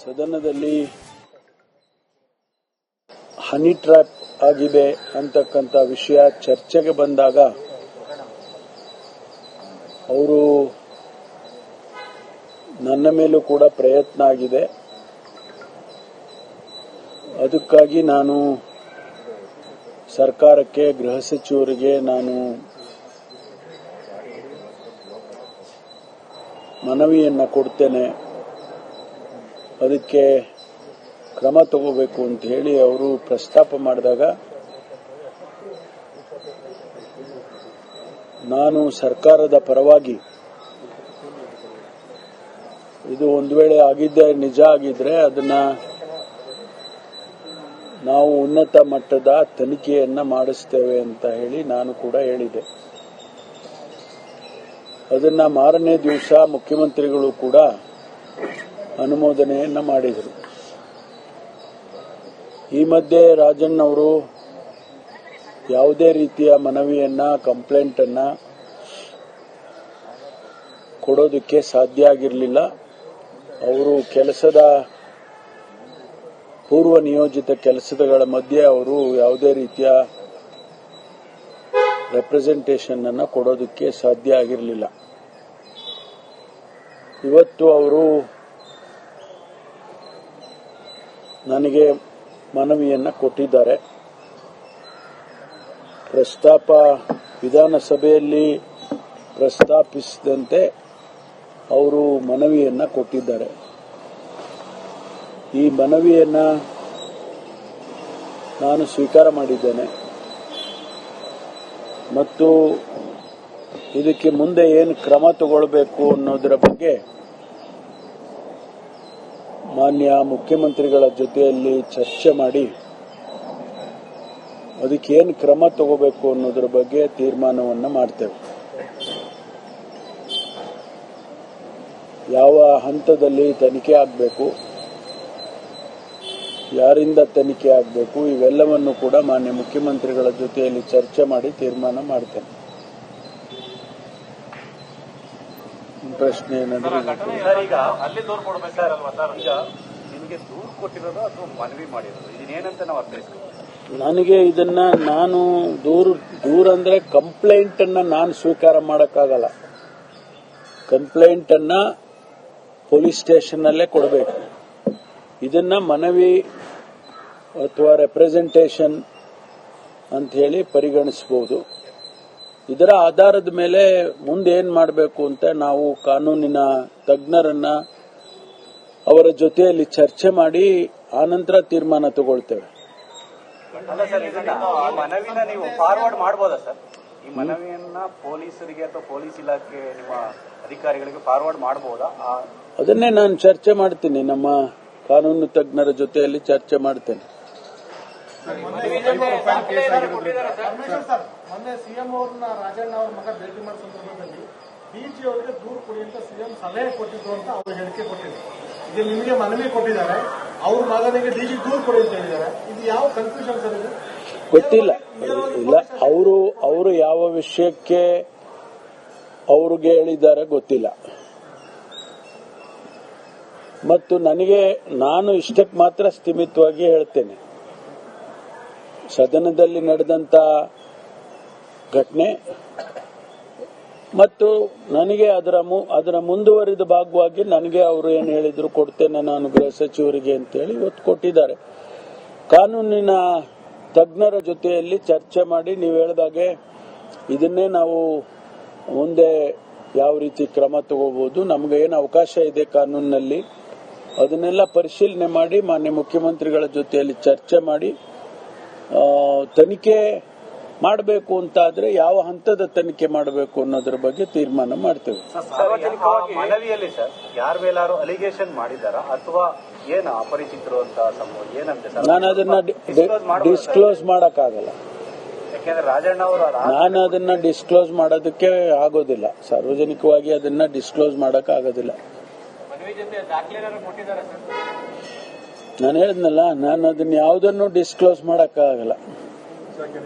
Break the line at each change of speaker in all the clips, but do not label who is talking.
ಸದನದಲ್ಲಿ honey trap ಆಗಿದೆ ಅಂತಕ್ಕಂಥ ವಿಷಯ ಚರ್ಚೆಗೆ ಬಂದಾಗ ಅವರು ನನ್ನ ಮೇಲೂ ಕೂಡ ಪ್ರಯತ್ನ ಆಗಿದೆ. ಅದಕ್ಕಾಗಿ ನಾನು ಸರ್ಕಾರಕ್ಕೆ, ಗೃಹ ಸಚಿವರಿಗೆ ನಾನು ಮನವಿಯನ್ನ ಕೊಡ್ತೇನೆ. ಅದಕ್ಕೆ ಕ್ರಮ ತಗೋಬೇಕು ಅಂತ ಹೇಳಿ ಅವರು ಪ್ರಸ್ತಾಪ ಮಾಡಿದಾಗ ನಾನು ಸರ್ಕಾರದ ಪರವಾಗಿ ಇದು ಒಂದು ವೇಳೆ ಆಗಿದ್ದೇ ನಿಜ ಆಗಿದ್ರೆ ಅದನ್ನ ನಾವು ಉನ್ನತ ಮಟ್ಟದ ತನಿಖೆಯನ್ನ ಮಾಡಿಸ್ತೇವೆ ಅಂತ ಹೇಳಿ ನಾನು ಕೂಡ ಹೇಳಿದೆ. ಅದನ್ನ ಮಾರನೇ ದಿವಸ ಮುಖ್ಯಮಂತ್ರಿಗಳು ಕೂಡ ಅನುಮೋದನೆಯನ್ನ ಮಾಡಿದರು. ಈ ಮಧ್ಯೆ ರಾಜಣ್ಣ ಅವರು ಯಾವುದೇ ರೀತಿಯ ಮನವಿಯನ್ನ, ಕಂಪ್ಲೇಂಟ್ ಅನ್ನ ಕೊಡೋದಕ್ಕೆ ಸಾಧ್ಯ ಆಗಿರಲಿಲ್ಲ. ಅವರು ಕೆಲಸದ ಪೂರ್ವ ನಿಯೋಜಿತ ಕೆಲಸಗಳ ಮಧ್ಯೆ ಅವರು ಯಾವುದೇ ರೀತಿಯ ರೆಪ್ರೆಸೆಂಟೇಷನ್ ಅನ್ನ ಕೊಡೋದಕ್ಕೆ ಸಾಧ್ಯ ಆಗಿರಲಿಲ್ಲ. ಇವತ್ತು ಅವರು ನನಗೆ ಮನವಿಯನ್ನ ಕೊಟ್ಟಿದ್ದಾರೆ. ವಿಧಾನಸಭೆಯಲ್ಲಿ ಪ್ರಸ್ತಾಪಿಸಿದಂತೆ ಅವರು ಮನವಿಯನ್ನ ಕೊಟ್ಟಿದ್ದಾರೆ. ಈ ಮನವಿಯನ್ನ ನಾನು ಸ್ವೀಕಾರ ಮಾಡಿದ್ದೇನೆ ಮತ್ತು ಇದಕ್ಕೆ ಮುಂದೆ ಏನು ಕ್ರಮ ತಗೊಳ್ಬೇಕು ಅನ್ನೋದರ ಬಗ್ಗೆ ಮಾನ್ಯ ಮುಖ್ಯಮಂತ್ರಿಗಳ ಜೊತೆಯಲ್ಲಿ ಚರ್ಚೆ ಮಾಡಿ ಅದಕ್ಕೇನು ಕ್ರಮ ತಗೋಬೇಕು ಅನ್ನೋದರ ಬಗ್ಗೆ ತೀರ್ಮಾನವನ್ನು ಮಾಡ್ತೇವೆ. ಯಾವ ಹಂತದಲ್ಲಿ ತನಿಖೆ ಆಗಬೇಕು, ಯಾರಿಂದ ತನಿಖೆ ಆಗಬೇಕು, ಇವೆಲ್ಲವನ್ನು ಕೂಡ ಮಾನ್ಯ ಮುಖ್ಯಮಂತ್ರಿಗಳ ಜೊತೆಯಲ್ಲಿ ಚರ್ಚೆ ಮಾಡಿ ತೀರ್ಮಾನ ಮಾಡ್ತೇನೆ. ಪ್ರಶ್ನೆ ಏನಂದ್ರೆ
ಈಗ ಅಲ್ಲಿ ದೂರು ಕೊಡಬೇಕಾರಲ್ವಾ ಸರ್? ಈಗ ನಿಮಗೆ ದೂರು ಕೊಟ್ಟಿರೋದು ಅಥವಾ ಮನವಿ ಮಾಡಿರೋದು ಇದನ್ನೇನಂತ ನಾವು ಅರ್ಥೈಸ್ತೀವಿ?
ನನಗೆ ಇದನ್ನ ನಾನು ದೂರ ಅಂದ್ರೆ ಕಂಪ್ಲೇಂಟ್ ಅನ್ನ ನಾನು ಸ್ವೀಕಾರ ಮಾಡಕ್ಕಾಗಲ್ಲ. ಕಂಪ್ಲೇಂಟ್ ಅನ್ನ ಪೊಲೀಸ್ ಸ್ಟೇಷನ್ ನಲ್ಲೇ ಕೊಡಬೇಕು. ಇದನ್ನ ಮನವಿ ಅಥವಾ ರೆಪ್ರೆಸೆಂಟೇಷನ್ ಅಂತ ಹೇಳಿ ಪರಿಗಣಿಸಬಹುದು. ಇದರ ಆಧಾರದ ಮೇಲೆ ಮುಂದೆ ಏನ್ ಮಾಡಬೇಕು ಅಂತ ನಾವು ಕಾನೂನಿನ ತಜ್ಞರನ್ನ ಅವರ ಜೊತೆಯಲ್ಲಿ ಚರ್ಚೆ ಮಾಡಿ ಆನಂತರ ತೀರ್ಮಾನ ತಗೊಳ್ತೇವೆ.
ಅಲ್ಲ ಸರ್, ಮನವಿನ ನೀವು ಫಾರ್ವರ್ಡ್ ಮಾಡಬಹುದಾ ಸರ್? ಈ ಮನವಿಯನ್ನ ಪೊಲೀಸರಿಗೆ ಅಥವಾ ಪೊಲೀಸ್ ಇಲಾಖೆ ನಿಮ್ಮ ಅಧಿಕಾರಿಗಳಿಗೆ ಫಾರ್ವರ್ಡ್ ಮಾಡಬಹುದಾ?
ಅದನ್ನೇ ನಾನು ಚರ್ಚೆ ಮಾಡ್ತೀನಿ. ನಮ್ಮ ಕಾನೂನು ತಜ್ಞರ ಜೊತೆಯಲ್ಲಿ ಚರ್ಚೆ ಮಾಡ್ತೇನೆ.
ಮೊನ್ನೆ ಸಿಎಂ ಅವ್ರನ್ನ ರಾಜಣ್ಣ ಅವ್ರ ಮಗ ಭೇಟಿ ಮಾಡೋ ಸಂದರ್ಭದಲ್ಲಿ ಡಿಜಿ ಅವರಿಗೆ ದೂರು ಕೊಡಿ ಅಂತ ಸಿಎಂ ಸಲಹೆ ಕೊಟ್ಟಿದ್ರು ಅಂತ ಅವರು ಹೇಳಿಕೆ ಕೊಟ್ಟಿದ್ದಾರೆ. ಈಗ ನಿಮಗೆ ಮನವಿ ಕೊಟ್ಟಿದ್ದಾರೆ, ಅವ್ರ ಮಗನಿಗೆ ಡಿಜಿ ದೂರು ಕೊಡಿ ಅಂತ ಹೇಳಿದ್ದಾರೆ. ಇದು ಯಾವ ಕನ್ಫ್ಯೂಷನ್ ಸರ್? ಇದು
ಗೊತ್ತಿಲ್ಲ. ಇಲ್ಲ, ಅವರು ಯಾವ ವಿಷಯಕ್ಕೆ ಅವ್ರಿಗೆ ಹೇಳಿದ್ದಾರೆ ಗೊತ್ತಿಲ್ಲ. ಮತ್ತು ನಾನು ಇಷ್ಟಕ್ಕೆ ಮಾತ್ರ ಸ್ಥಿಮಿತವಾಗಿ ಹೇಳ್ತೇನೆ. ಸದನದಲ್ಲಿ ನಡೆದಂತ ಘಟನೆ ಮತ್ತು ನನಗೆ ಅದರ ಮುಂದುವರಿದ ಭಾಗವಾಗಿ ನನಗೆ ಅವರು ಏನು ಹೇಳಿದ್ರು ಕೊಡ್ತೇನೆ ನಾನು ಗೃಹ ಸಚಿವರಿಗೆ ಅಂತೇಳಿ ಇವತ್ತು ಕೊಟ್ಟಿದ್ದಾರೆ. ಕಾನೂನಿನ ತಜ್ಞರ ಜೊತೆಯಲ್ಲಿ ಚರ್ಚೆ ಮಾಡಿ ನೀವು ಹೇಳಿದಾಗೆ ಇದನ್ನೇ ನಾವು ಮುಂದೆ ಯಾವ ರೀತಿ ಕ್ರಮ ತಗೋಬಹುದು, ನಮಗೆ ಏನು ಅವಕಾಶ ಇದೆ ಕಾನೂನಿನಲ್ಲಿ ಅದನ್ನೆಲ್ಲ ಪರಿಶೀಲನೆ ಮಾಡಿ ಮಾನ್ಯ ಮುಖ್ಯಮಂತ್ರಿಗಳ ಜೊತೆಯಲ್ಲಿ ಚರ್ಚೆ ಮಾಡಿ ತನಿಖೆ ಮಾಡಬೇಕು ಅಂತ ಆದ್ರೆ ಯಾವ ಹಂತದ ತನಿಖೆ ಮಾಡಬೇಕು ಅನ್ನೋದ್ರ ಬಗ್ಗೆ ತೀರ್ಮಾನ ಮಾಡ್ತೇವೆ.
ಸಾರ್ವಜನಿಕವಾಗಿ ಮನವಿಯಲ್ಲಿ ಸರ್ ಯಾರ ಮೇಲಾರು ಅಲಿಗೇಷನ್ ಮಾಡಿದಾರ ಅಥವಾ ಏನು ಅಪರಿಚಿತರು ಅಂತ ಸಂಭವ ಏನಂತೆ ಸರ್?
ನಾನು ಅದನ್ನ ಡಿಸ್ಕ್ಲೋಸ್ ಮಾಡಕ್ಕಾಗಲ್ಲ.
ಯಾಕೆಂದ್ರೆ ರಾಜಣ್ಣ ಅವರು
ನಾನು ಅದನ್ನ ಡಿಸ್ಕ್ಲೋಸ್ ಮಾಡೋದಕ್ಕೆ ಆಗೋದಿಲ್ಲ. ಸಾರ್ವಜನಿಕವಾಗಿ ಅದನ್ನ ಡಿಸ್ಕ್ಲೋಸ್ ಮಾಡಕ್ ಆಗೋದಿಲ್ಲ. ನಾನು ಹೇಳಿದ್ನಲ್ಲ, ನಾನು ಅದನ್ನ ಯಾವುದನ್ನು ಡಿಸ್ಕ್ಲೋಸ್ ಮಾಡಕ್ಕಾಗಲ್ಲ.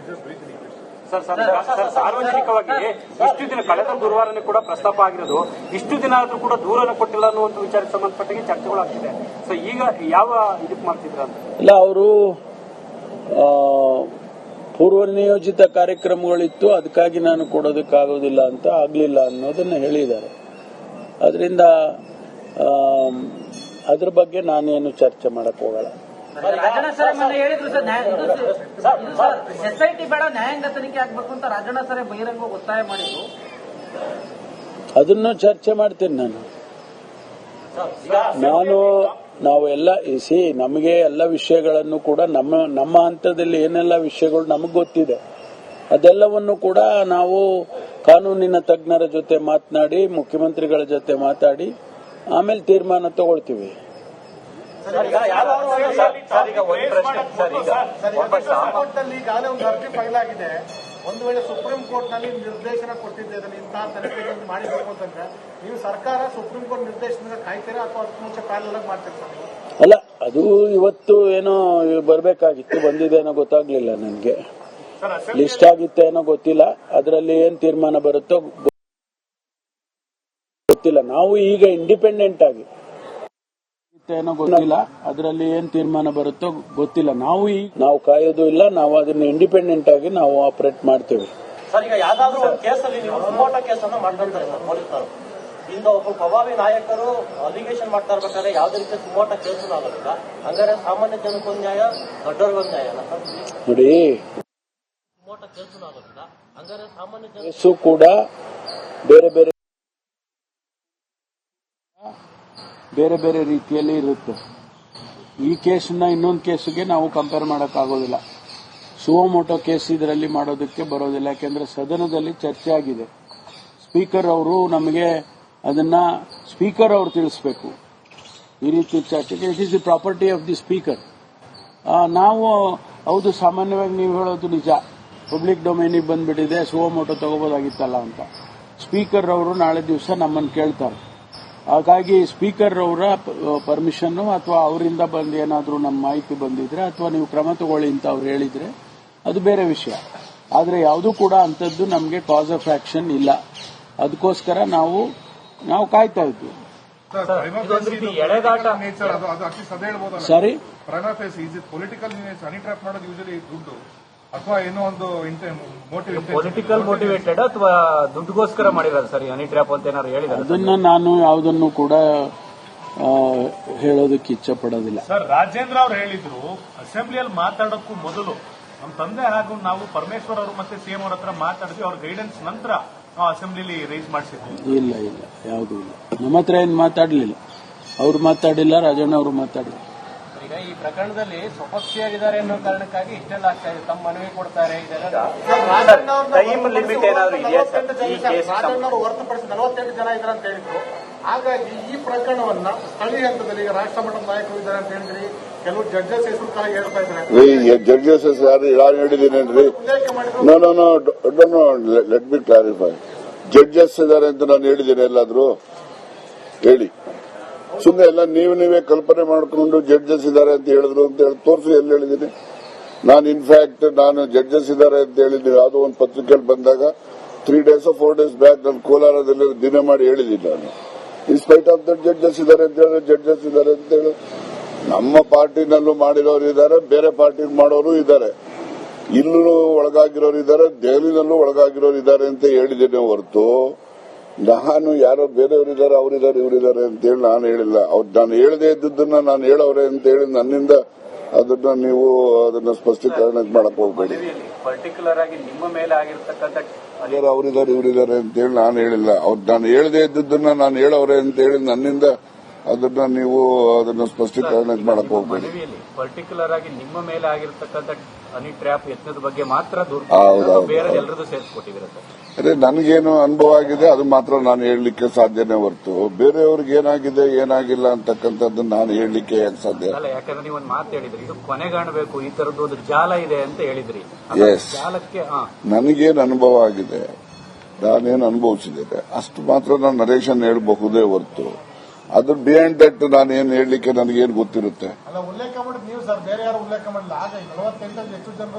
ಸಾರ್ವಜನಿಕವಾಗಿ ಇಷ್ಟು ದಿನ ಕಳೆದ ಗುರುವಾರನೇ ಕೂಡ ಪ್ರಸ್ತಾಪ ಆಗಿರೋದು, ಇಷ್ಟು ದಿನ ಆದ್ರೂ ಕೂಡ ದೂರನ್ನು ಕೊಟ್ಟಿಲ್ಲ ಅನ್ನುವಂಥ ವಿಚಾರಕ್ಕೆ ಸಂಬಂಧಪಟ್ಟಾಗಿ ಚರ್ಚೆಗಳಾಗ್ತಿದೆ. ಸೊ ಈಗ ಯಾವ ಇದಕ್ಕೆ ಮಾಡ್ತಿದ್ರ ಅಂತ?
ಇಲ್ಲ, ಅವರು ಪೂರ್ವ ನಿಯೋಜಿತ ಕಾರ್ಯಕ್ರಮಗಳಿತ್ತು, ಅದಕ್ಕಾಗಿ ನಾನು ಕೊಡೋದಕ್ಕಾಗೋದಿಲ್ಲ ಅಂತ ಆಗ್ಲಿಲ್ಲ ಅನ್ನೋದನ್ನ ಹೇಳಿದ್ದಾರೆ. ಅದರಿಂದ ಅದ್ರ ಬಗ್ಗೆ ನಾನೇನು ಚರ್ಚೆ ಮಾಡಕ್ ಹೋಗಲ್ಲ.
ರಾಜಣ್ಣ ಸರ್ ಮೊನ್ನೆ ಹೇಳಿದ್ರು ಸರ್, ಎಸ್ಐಟಿ ಬೇಡ ನ್ಯಾಯಾಂಗ ತನಿಖೆ ಆಗ್ಬೇಕು ಅಂತ ರಾಜಣ್ಣ ಸರ್ ಬಹಿರಂಗ ಒತ್ತಾಯ ಮಾಡಿದ್ರು.
ಅದನ್ನು ಚರ್ಚೆ ಮಾಡ್ತೀನಿ ನಾವೆಲ್ಲ ನಮಗೆ ಎಲ್ಲ ವಿಷಯಗಳನ್ನು ಕೂಡ ನಮ್ಮ ಹಂತದಲ್ಲಿ ಏನೆಲ್ಲ ವಿಷಯಗಳು ನಮಗೆ ಗೊತ್ತಿದೆ ಅದೆಲ್ಲವನ್ನು ಕೂಡ ನಾವು ಕಾನೂನಿನ ತಜ್ಞರ ಜೊತೆ ಮಾತನಾಡಿ, ಮುಖ್ಯಮಂತ್ರಿಗಳ ಜೊತೆ ಮಾತಾಡಿ ಆಮೇಲೆ ತೀರ್ಮಾನ ತಗೊಳ್ತೀವಿ.
ಈಗಾಗಲೇ ಒಂದು ಅರ್ಜಿ ಫೈಲ್ ಆಗಿದೆ. ಒಂದು ವೇಳೆ ಸುಪ್ರೀಂ ಕೋರ್ಟ್ ನಲ್ಲಿ ನಿರ್ದೇಶನ ಕೊಟ್ಟಿದ್ದೆ ಇಂತಹ ತನಿಖೆ ಮಾಡಿಬೇಕು ಅಂತಂದ್ರೆ ನೀವು ಸರ್ಕಾರ ಸುಪ್ರೀಂ ಕೋರ್ಟ್ ನಿರ್ದೇಶನ ಕಾಯ್ತೀರಾ ಅಥವಾ ಅದಕ್ಕೆ ಮುಂಚೆ ಪ್ಯಾರಲ್ ಮಾಡ್ತೀರಾ?
ಅಲ್ಲ, ಅದು ಇವತ್ತು ಏನೋ ಬರಬೇಕಾಗಿತ್ತು, ಬಂದಿದ್ದೇನೋ ಗೊತ್ತಾಗ್ಲಿಲ್ಲ ನನಗೆ. ಲಿಸ್ಟ್ ಆಗಿತ್ತೇನೋ ಗೊತ್ತಿಲ್ಲ. ಅದರಲ್ಲಿ ಏನ್ ತೀರ್ಮಾನ ಬರುತ್ತೋ ಗೊತ್ತಿಲ್ಲ. ನಾವು ಈಗ ಇಂಡಿಪೆಂಡೆಂಟ್ ಆಗಿ ಏನೋ ಗೊತ್ತಿಲ್ಲ, ಅದರಲ್ಲಿ ಏನ್ ತೀರ್ಮಾನ ಬರುತ್ತೋ ಗೊತ್ತಿಲ್ಲ. ನಾವು ಕಾಯೋದು ಇಲ್ಲ, ನಾವು ಅದನ್ನ ಇಂಡಿಪೆಂಡೆಂಟ್ ಆಗಿ ನಾವು ಆಪರೇಟ್ ಮಾಡ್ತೇವೆ.
ಸರ್, ಈಗ ಯಾವ್ದಾದ್ರು ಒಂದು ಕೇಸಲ್ಲಿ ನೀವು ಸುಮೋಟ ಕೇಸನ್ನು ಮಾಡ್ಕೊಳ್ತಾರೆ ಸರ್ ಪೊಲೀಸರು. ಇಂದ ಒಬ್ಬ ಪ್ರಭಾವಿ ನಾಯಕರು ಅಲಿಗೇಷನ್ ಮಾಡ್ತಾ ಇರ್ಬೇಕಾದ್ರೆ ಯಾವುದೇ ರೀತಿಯ ಸುಮೋಟ ಕೇಸನ್ನು ಆಗೋದಿಲ್ಲ. ಹಂಗಾರೆ ಸಾಮಾನ್ಯ ಜನಕ್ಕೊಂದು ನ್ಯಾಯ, ದೊಡ್ಡವ್ರಿಗೊಂದು ನ್ಯಾಯ ಅಲ್ಲ ಸರ್?
ನೋಡಿ,
ಸುಮೋಟ ಕೇಸನ್ನು ಆಗೋದಿಲ್ಲ. ಹಂಗಾರೆ ಸಾಮಾನ್ಯ ಜನ
ಕೇಸು ಕೂಡ ಬೇರೆ ಬೇರೆ ರೀತಿಯಲ್ಲಿ ಇರುತ್ತೆ. ಈ ಕೇಸನ್ನ ಇನ್ನೊಂದು ಕೇಸಿಗೆ ನಾವು ಕಂಪೇರ್ ಮಾಡೋಕ್ಕಾಗೋದಿಲ್ಲ. ಸುವೋಮೋಟೋ ಕೇಸ್ ಇದರಲ್ಲಿ ಮಾಡೋದಕ್ಕೆ ಬರೋದಿಲ್ಲ, ಯಾಕೆಂದ್ರೆ ಸದನದಲ್ಲಿ ಚರ್ಚೆ ಆಗಿದೆ. ಸ್ಪೀಕರ್ ಅವರು ನಮಗೆ ಅದನ್ನ ಸ್ಪೀಕರ್ ಅವರು ತಿಳಿಸಬೇಕು. ಈ ರೀತಿ ಚರ್ಚೆಗೆ it is the property of the speaker. ನಾವು ಹೌದು, ಸಾಮಾನ್ಯವಾಗಿ ನೀವು ಹೇಳೋದು ನಿಜ, ಪಬ್ಲಿಕ್ ಡೊಮೈನಿಗೆ ಬಂದ್ಬಿಟ್ಟಿದೆ, ಸುವೋಮೋಟೋ ತಗೋಬೋದಾಗಿತ್ತಲ್ಲ ಅಂತ. ಸ್ಪೀಕರ್ ಅವರು ನಾಳೆ ದಿವಸ ನಮ್ಮನ್ನು ಕೇಳ್ತಾರೆ. ಹಾಗಾಗಿ ಸ್ಪೀಕರ್ ಅವರ ಪರ್ಮಿಷನ್ ಅಥವಾ ಅವರಿಂದ ಬಂದು ಏನಾದರೂ ನಮ್ಮ ಮಾಹಿತಿ ಬಂದಿದ್ರೆ ಅಥವಾ ನೀವು ಕ್ರಮ ತಗೊಳ್ಳಿ ಅಂತ ಅವ್ರು ಹೇಳಿದ್ರೆ ಅದು ಬೇರೆ ವಿಷಯ. ಆದರೆ ಯಾವುದೂ ಕೂಡ ಅಂಥದ್ದು ನಮಗೆ ಕಾಸ್ ಆಫ್ ಆಕ್ಷನ್ ಇಲ್ಲ. ಅದಕ್ಕೋಸ್ಕರ ನಾವು ಕಾಯ್ತಾ ಇದ್ವಿ. ಸಾರಿ,
ಪೊಲಿಟಿಕಲ್ ಹನಿ ಟ್ರ್ಯಾಪ್ ಮಾಡೋದು ಯೂಶಲಿ ದುಡ್ಡು ಅಥವಾ ಏನೋ ಒಂದು
ಪೊಲಿಟಿಕಲ್ ಮೋಟಿವೇಟೆಡ್ ಅಥವಾ ದುಡ್ಡುಗೋಸ್ಕರ ಮಾಡಿದ್ದಾರೆ ಸರ್ ಹನಿ ಟ್ರ್ಯಾಪ್ ಅಂತ ಏನಾದ್ರು ಹೇಳಿದ್ದಾರೆ?
ಅದನ್ನ ನಾನು ಯಾವುದನ್ನು ಕೂಡ ಹೇಳೋದಕ್ಕೆ ಇಚ್ಛೆ ಪಡೋದಿಲ್ಲ.
ಸರ್, ರಾಜೇಂದ್ರ ಅವರು ಹೇಳಿದ್ರು ಅಸೆಂಬ್ಲಿಯಲ್ಲಿ ಮಾತಾಡೋಕ್ಕೂ ಮೊದಲು ನಮ್ಮ ತಂದೆ ಹಾಗೂ ನಾವು ಪರಮೇಶ್ವರ್ ಅವರು ಮತ್ತೆ ಸಿಎಂ ಅವ್ರ ಹತ್ರ ಮಾತಾಡಿದ್ವಿ. ಅವ್ರ ಗೈಡೆನ್ಸ್ ನಂತರ ನಾವು ಅಸೆಂಬ್ಲಿಲಿ ರೈಸ್ ಮಾಡಿಸಿದ್ವಿ.
ಇಲ್ಲ, ಯಾವುದೂ ಇಲ್ಲ. ನಮ್ಮ ಹತ್ರ ಏನು ಮಾತಾಡಲಿಲ್ಲ. ಅವ್ರು ಮಾತಾಡಿಲ್ಲ, ರಾಜಣ್ಣ ಅವರು ಮಾತಾಡಿಲ್ಲ.
ಈಗ ಈ ಪ್ರಕರಣದಲ್ಲಿ ಸ್ವಪಕ್ಷಿಯಾಗಿದ್ದಾರೆ ಅನ್ನೋ ಕಾರಣಕ್ಕಾಗಿ ಇಷ್ಟೆಲ್ಲ ಆಗ್ತಾ ಇದೆ. ತಮ್ಮ ಮನವಿ ಕೊಡ್ತಾರೆ,
ಟೈಮ್ ಲಿಮಿಟ್ ಏನಾದ್ರು ಇದೆಯಾ ಸರ್?
ರಾಜಣ್ಣವರು ಹೊರತುಪಡಿಸಿ 48 ಜನ ಇದ್ದಾರೆ ಅಂತ ಹೇಳಿದ್ರು. ಹಾಗಾಗಿ ಈ ಪ್ರಕರಣವನ್ನ ಸ್ಥಳೀಯ ಹಂತದಲ್ಲಿ ಈಗ ರಾಷ್ಟ್ರ ಮಟ್ಟದ ನಾಯಕರು ಇದ್ದಾರೆ ಅಂತ ಹೇಳಿದ್ರಿ, ಕೆಲವು ಜಡ್ಜಸ್ ಹೆಸರು ಕಾಯಿ ಹೇಳ್ತಾ ಇದ್ದಾರೆ.
ಜಡ್ಜಸ್ ಯಾರು ಹೇಳಿದ್ದೀನೇನ್ರಿ? Let me clarify. ಜಡ್ಜಸ್ ಇದ್ದಾರೆ ಅಂತ ನಾನು ಹೇಳಿದ್ದೇನೆ ಎಲ್ಲಾದ್ರೂ? ಹೇಳಿ. ಸುಮ್ಮನೆ ಎಲ್ಲ ನೀವೇ ಕಲ್ಪನೆ ಮಾಡಿಕೊಂಡು ಜಡ್ಜಸ್ ಇದ್ದಾರೆ ಅಂತ ಹೇಳಿದ್ರು ಅಂತ ಹೇಳಿ ತೋರಿಸಿ ಎಲ್ಲಿ ಹೇಳಿದ್ದೀನಿ ನಾನು? ಇನ್ಫ್ಯಾಕ್ಟ್ ನಾನು ಜಡ್ಜಸ್ ಇದ್ದಾರೆ ಅಂತ ಹೇಳಿದ್ದೀನಿ. ಯಾವುದೋ ಒಂದು ಪತ್ರಿಕೆಯಲ್ಲಿ ಬಂದಾಗ 3 days or 4 days ಬ್ಯಾಕ್ ನಾನು ಕೋಲಾರದಲ್ಲಿ ದಿನ ಮಾಡಿ ಹೇಳಿದ್ದೀನಿ. ನಾನು ಇನ್ಸ್ಪೈಟ್ ಆಫ್ ದಟ್ ಜಡ್ಜಸ್ ಇದ್ದಾರೆ ಅಂತ ಹೇಳಿ ಜಡ್ಜಸ್ ಇದ್ದಾರೆ ಅಂತ ಹೇಳಿ ನಮ್ಮ ಪಾರ್ಟಿನಲ್ಲೂ ಮಾಡಿರೋರು ಇದ್ದಾರೆ, ಬೇರೆ ಪಾರ್ಟಿ ಮಾಡೋರು ಇದ್ದಾರೆ, ಇಲ್ಲೂ ಒಳಗಾಗಿರೋರು ಇದ್ದಾರೆ, ದೆಹಲಿನಲ್ಲೂ ಒಳಗಾಗಿರೋರು ಇದ್ದಾರೆ ಅಂತ ಹೇಳಿದ್ದೇನೆ ಹೊರತು ನಾನು ಯಾರೋ ಬೇರೆಯವರಿದ್ದಾರೆ, ಅವರಿದ್ದಾರೆ, ಇವರಿದ್ದಾರೆ ಅಂತೇಳಿ ನಾನು ಹೇಳಿಲ್ಲ. ನಾನು ಹೇಳದೇ ಇದ್ದದ್ದನ್ನ ನಾನು ಹೇಳವ್ರೆ ಅಂತ ಹೇಳಿ ನನ್ನಿಂದ ಅದನ್ನ ನೀವು ಅದನ್ನ ಸ್ಪಷ್ಟೀಕರಣ ಮಾಡಕ್ ಹೋಗ್ಬೇಡಿ.
ಪರ್ಟಿಕ್ಯುಲರ್ ಆಗಿ ನಿಮ್ಮ ಮೇಲೆ ಆಗಿರ್ತಕ್ಕಂಥ
ಅವರಿದ್ದಾರೆ, ಇವರಿದ್ದಾರೆ ಅಂತೇಳಿ ನಾನು ಹೇಳಿಲ್ಲ. ನಾನು ಹೇಳದೇ ಇದ್ದದ್ದನ್ನ ನಾನು ಹೇಳವ್ರೆ ಅಂತ ಹೇಳಿ ನನ್ನಿಂದ ಅದನ್ನ ನೀವು ಅದನ್ನ ಸ್ಪಷ್ಟೀಕರಣ ಮಾಡಕ್ ಹೋಗ್ಬೇಡಿ.
ಪರ್ಟಿಕ್ಯುಲರ್ ಆಗಿ ನಿಮ್ಮ ಮೇಲೆ ಆಗಿರ್ತಕ್ಕಂಥ ಹನಿ ಟ್ರ್ಯಾಪ್ ಯತ್ನದ ಬಗ್ಗೆ ಮಾತ್ರ ಬೇರೆ ಎಲ್ಲರದ್ದು ಸೇರಿಸ್ಕೊಟ್ಟಿದ್ದೀರಾ ಸರ್?
ಅದೇ ನನಗೇನು ಅನುಭವ ಆಗಿದೆ ಅದು ಮಾತ್ರ ನಾನು ಹೇಳಲಿಕ್ಕೆ ಸಾಧ್ಯನೇ ಹೊರತು ಬೇರೆಯವ್ರಿಗೆ ಏನಾಗಿದೆ ಏನಾಗಿಲ್ಲ ಅಂತಕ್ಕಂಥದ್ದನ್ನ ನಾನು ಹೇಳಲಿಕ್ಕೆ ಯಾಕೆ ಸಾಧ್ಯ?
ಅಲ್ಲ, ಯಾಕಂದ್ರೆ ನೀವು ಒಂದು ಮಾತು ಹೇಳಿದ್ರಿ, ಇದು ಕೊನೆಗಾಣಬೇಕು, ಈ ತರದ್ದು ಒಂದು ಜಾಲ ಇದೆ ಅಂತ ಹೇಳಿದ್ರಿ. ಜಾಲಕ್ಕೆ
ನನಗೇನು ಅನುಭವ ಆಗಿದೆ, ನಾನೇನು ಅನುಭವಿಸಿದ್ದೇನೆ ಅಷ್ಟು ಮಾತ್ರ ನಾನು ನರೇಶನ್ ಹೇಳಬಹುದೇ ಹೊರತು ಅದ್ರ ಬಿಹೈಂಡ್ ದಟ್ ನಾನೇನು ಹೇಳಲಿಕ್ಕೆ ನನಗೇನು ಗೊತ್ತಿರುತ್ತೆ?
ಉಲ್ಲೇಖ ಮಾಡಿದ್ ನೀವು ಸರ್, ಬೇರೆ ಯಾರು ಉಲ್ಲೇಖ ಮಾಡಿಲ್ಲ. ಆಗ 48 ಹೆಚ್ಚು ಜನರು